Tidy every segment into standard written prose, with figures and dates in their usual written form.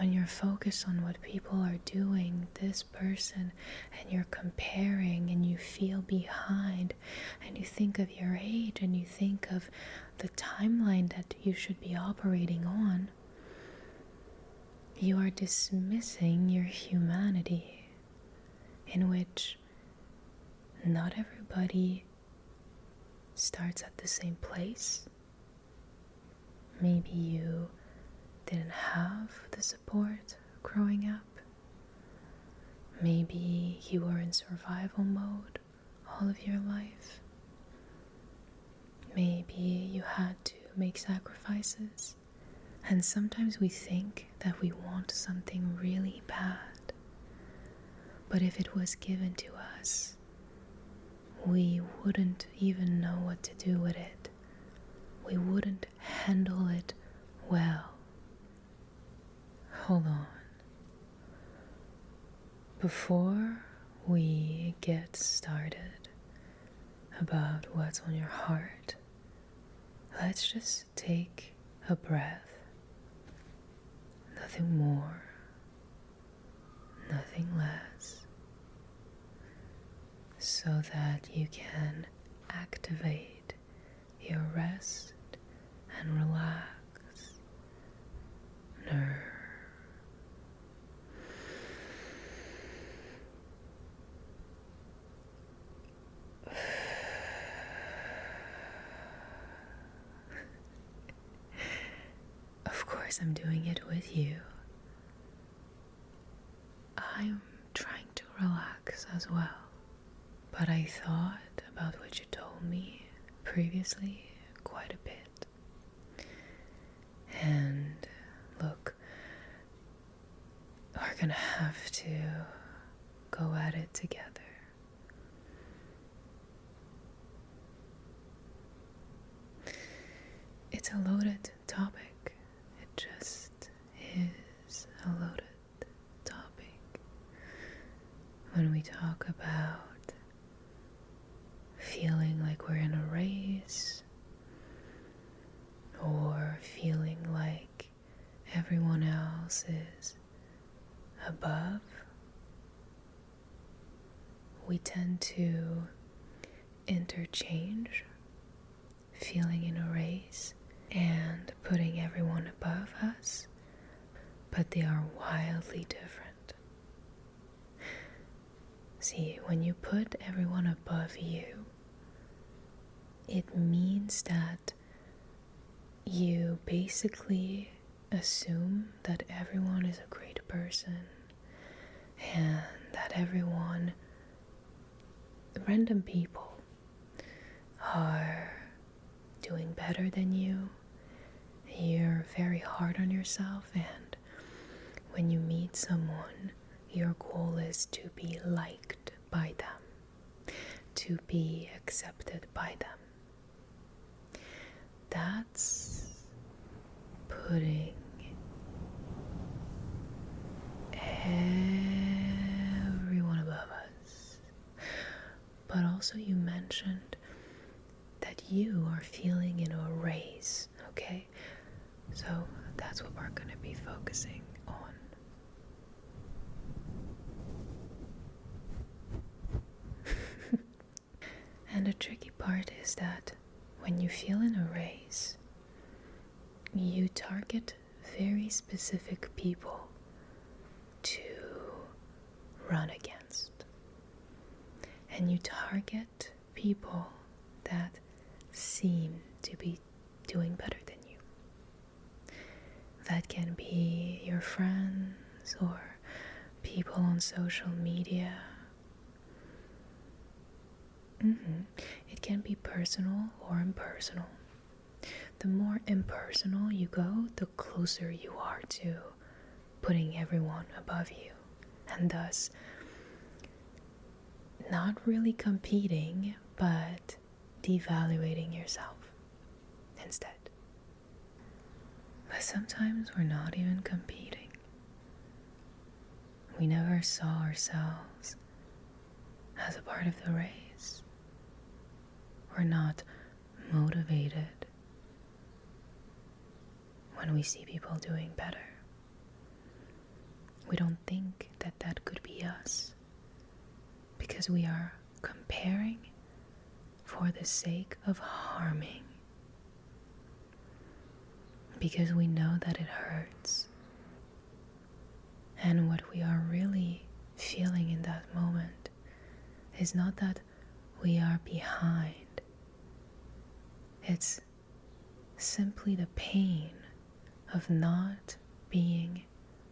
when you're focused on what people are doing, this person, and you're comparing and you feel behind and you think of your age and you think of the timeline that you should be operating on, you are dismissing your humanity, in which not everybody starts at the same place. Maybe you didn't have the support growing up. Maybe you were in survival mode all of your life. Maybe you had to make sacrifices. And sometimes we think that we want something really bad. But if it was given to us, we wouldn't even know what to do with it. We wouldn't handle it well. Hold on. Before we get started about what's on your heart, let's just take a breath. Nothing more, nothing less, so that you can activate your rest and relax nerve. Of course, I'm doing it with you. I'm trying to relax as well. But I thought about what you told me previously quite a bit. And look, we're gonna have to go at it together. It's a loaded topic. It just is a loaded topic. When we talk about feeling like we're in a race, or feeling like everyone else is above, we tend to interchange feeling in a race and putting everyone above us, but they are wildly different. See, when you put everyone above you, it means that you basically assume that everyone is a great person and that everyone, random people, are doing better than you. You're very hard on yourself, and when you meet someone, your goal is to be liked by them, to be accepted by them. That's putting everyone above us. But also you mentioned that you are feeling in a race, okay? So that's what we're going to be focusing on. And the tricky part is that when you feel in a race, you target very specific people to run against. And you target people that seem to be doing better than you. That can be your friends or people on social media. It can be personal or impersonal. The more impersonal you go, the closer you are to putting everyone above you, and thus not really competing, but devaluating yourself instead. But sometimes we're not even competing. We never saw ourselves as a part of the race. We're not motivated when we see people doing better. We don't think that that could be us because we are comparing for the sake of harming, because we know that it hurts. And what we are really feeling in that moment is not that we are behind. It's simply the pain of not being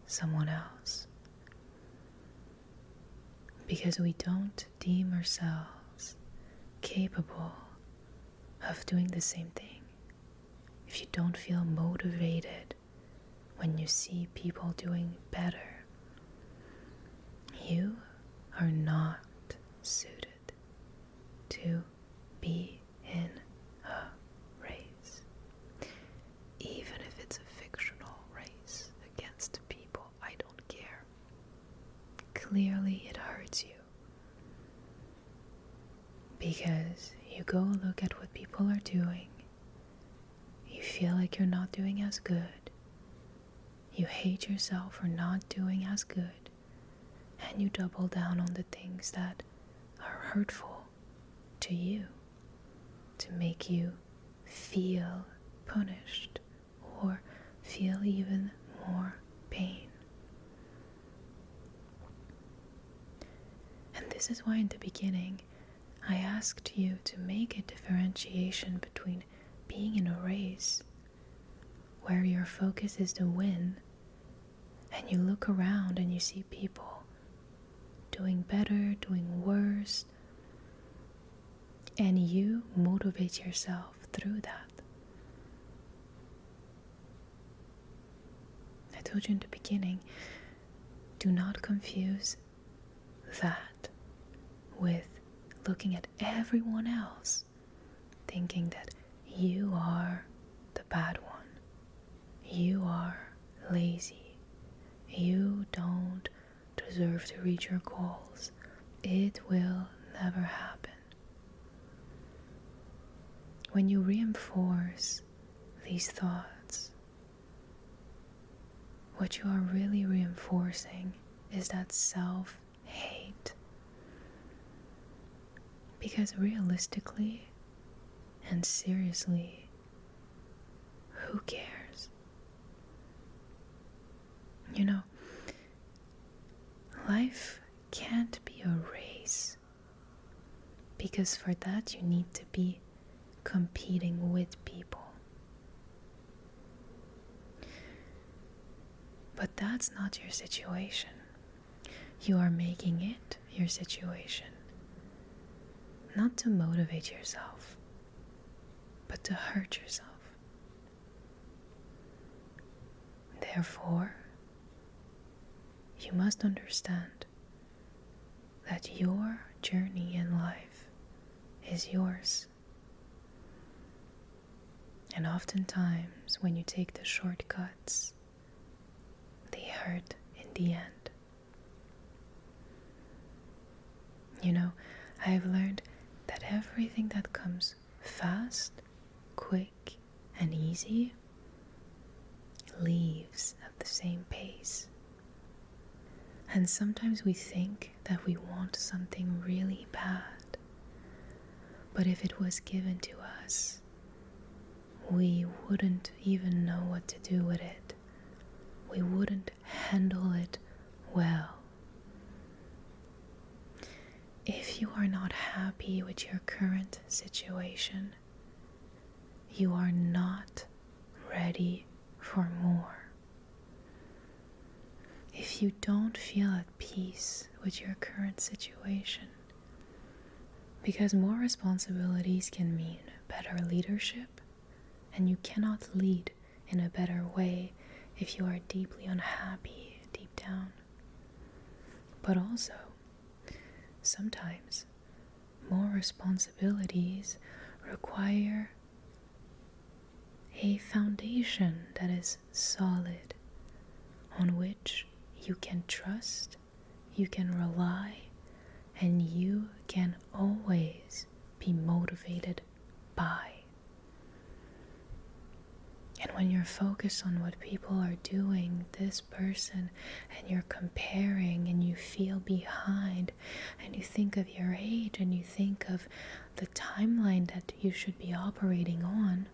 someone else, because we don't deem ourselves capable of doing the same thing. If you don't feel motivated when you see people doing better, you are not suited to be in a race, even if it's a fictional race against people. I don't care. Clearly it hurts you because you go look at what people are doing, you feel like you're not doing as good, you hate yourself for not doing as good, and you double down on the things that are hurtful to you to make you feel punished or feel even more pain. And this is why in the beginning I asked you to make a differentiation between being in a race where your focus is to win, and you look around and you see people doing better, doing worse, and you motivate yourself through that. I told you in the beginning, do not confuse that with looking at everyone else, thinking that you are the bad one, you are lazy, you don't deserve to reach your goals, it will never happen. When you reinforce these thoughts, what you are really reinforcing is that self-hate. Because realistically and seriously, who cares? You know, life can't be a race, because for that you need to be competing with people. But that's not your situation. You are making it your situation, not to motivate yourself, but to hurt yourself. Therefore, you must understand that your journey in life is yours. And oftentimes, when you take the shortcuts, they hurt in the end. You know, I've learned that everything that comes fast, quick, and easy leaves at the same pace. And sometimes we think that we want something really bad, but if it was given to us, we wouldn't even know what to do with it. We wouldn't handle it well. If you are not happy with your current situation, you are not ready for more. If you don't feel at peace with your current situation, because more responsibilities can mean better leadership, and you cannot lead in a better way if you are deeply unhappy deep down. But also, sometimes more responsibilities require a foundation that is solid, on which you can trust, you can rely, and you can always be motivated by. And when you're focused on what people are doing, this person, and you're comparing and you feel behind and you think of your age and you think of the timeline that you should be operating on,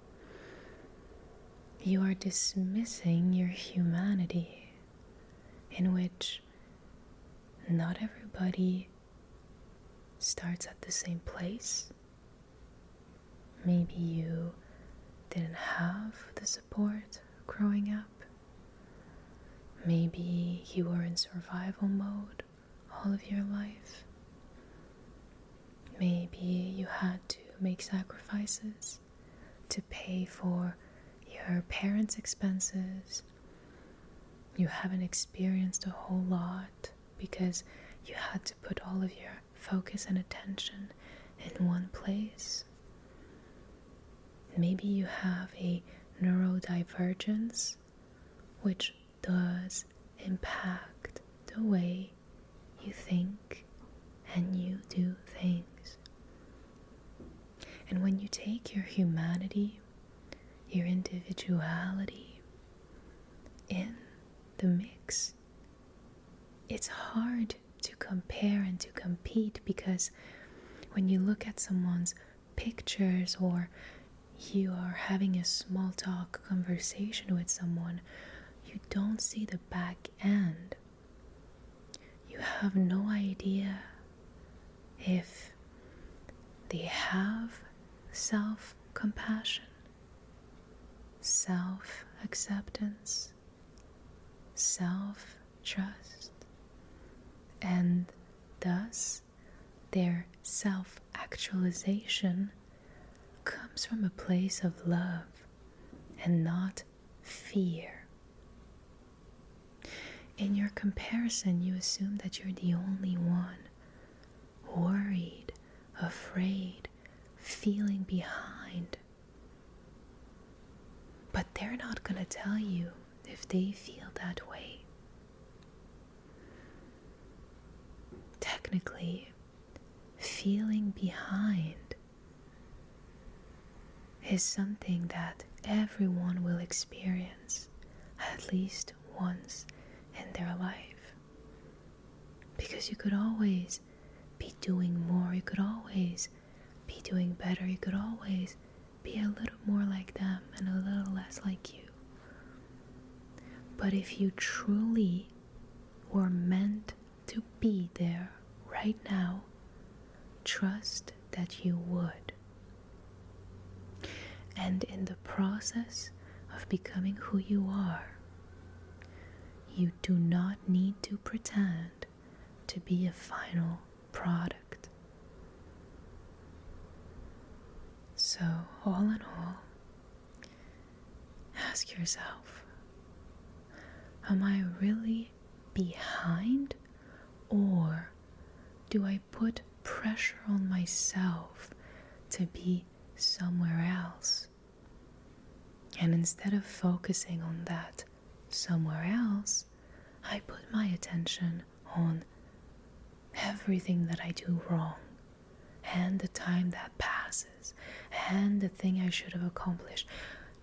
you are dismissing your humanity, in which not everybody starts at the same place. Maybe you didn't have the support growing up. Maybe you were in survival mode all of your life. Maybe you had to make sacrifices to pay for your parents' expenses. You haven't experienced a whole lot because you had to put all of your focus and attention in one place. Maybe you have a neurodivergence, which does impact the way you think and you do things. And when you take your humanity, your individuality in the mix, it's hard to compare and to compete, because when you look at someone's pictures or you are having a small talk conversation with someone, you don't see the back end. You have no idea if they have self-compassion, self-acceptance, self-trust, and thus their self-actualization comes from a place of love and not fear. In your comparison, you assume that you're the only one worried, afraid, feeling behind. But they're not going to tell you if they feel that way. Technically, feeling behind is something that everyone will experience at least once in their life. Because you could always be doing more, you could always be doing better, you could always be a little more like them and a little less like you. But if you truly were meant to be there right now, trust that you would. And in the process of becoming who you are, you do not need to pretend to be a final product. So, all in all, ask yourself, am I really behind, or do I put pressure on myself to be somewhere else? And instead of focusing on that somewhere else, I put my attention on everything that I do wrong, and the time that passes, and the thing I should have accomplished.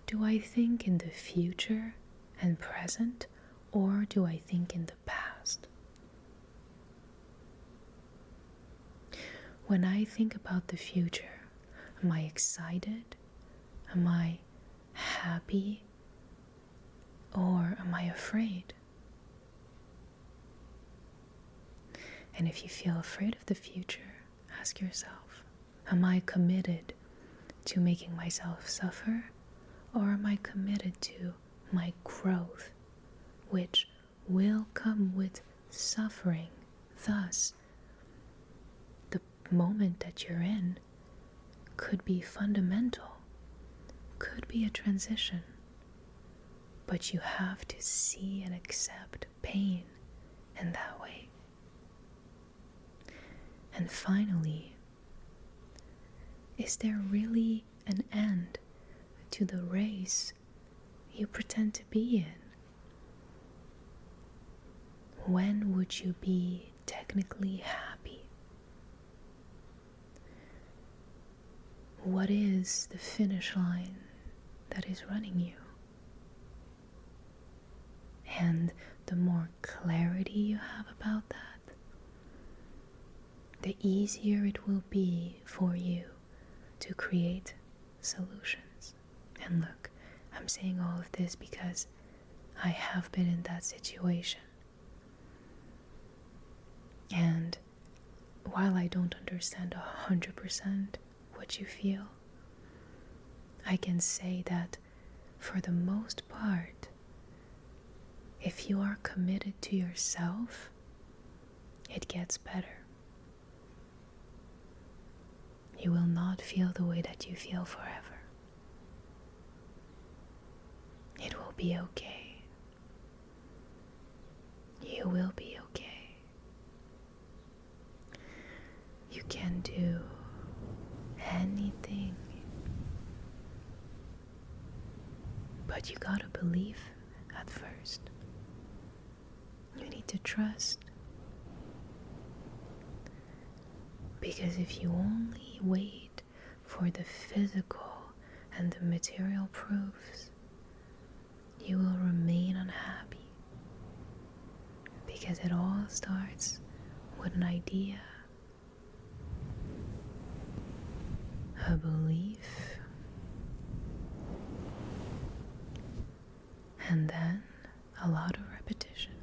Do I think in the future and present, or do I think in the past? When I think about the future, am I excited? Am I happy? Or am I afraid? And if you feel afraid of the future, ask yourself, am I committed to making myself suffer, or am I committed to my growth, which will come with suffering? Thus, the moment that you're in could be fundamental, could be a transition, but you have to see and accept pain in that way. And finally, is there really an end to the race you pretend to be in? When would you be technically happy? What is the finish line that is running you? And the more clarity you have about that, the easier it will be for you to create solutions. And look, I'm saying all of this because I have been in that situation. And while I don't understand 100% what you feel, I can say that for the most part, if you are committed to yourself, it gets better. You will not feel the way that you feel forever. It will be okay. You will be okay. You can do anything. But you gotta believe at first. You need to trust. Because if you only wait for the physical and the material proofs, you will remain unhappy. Because it all starts with an idea, a belief, and then a lot of repetition.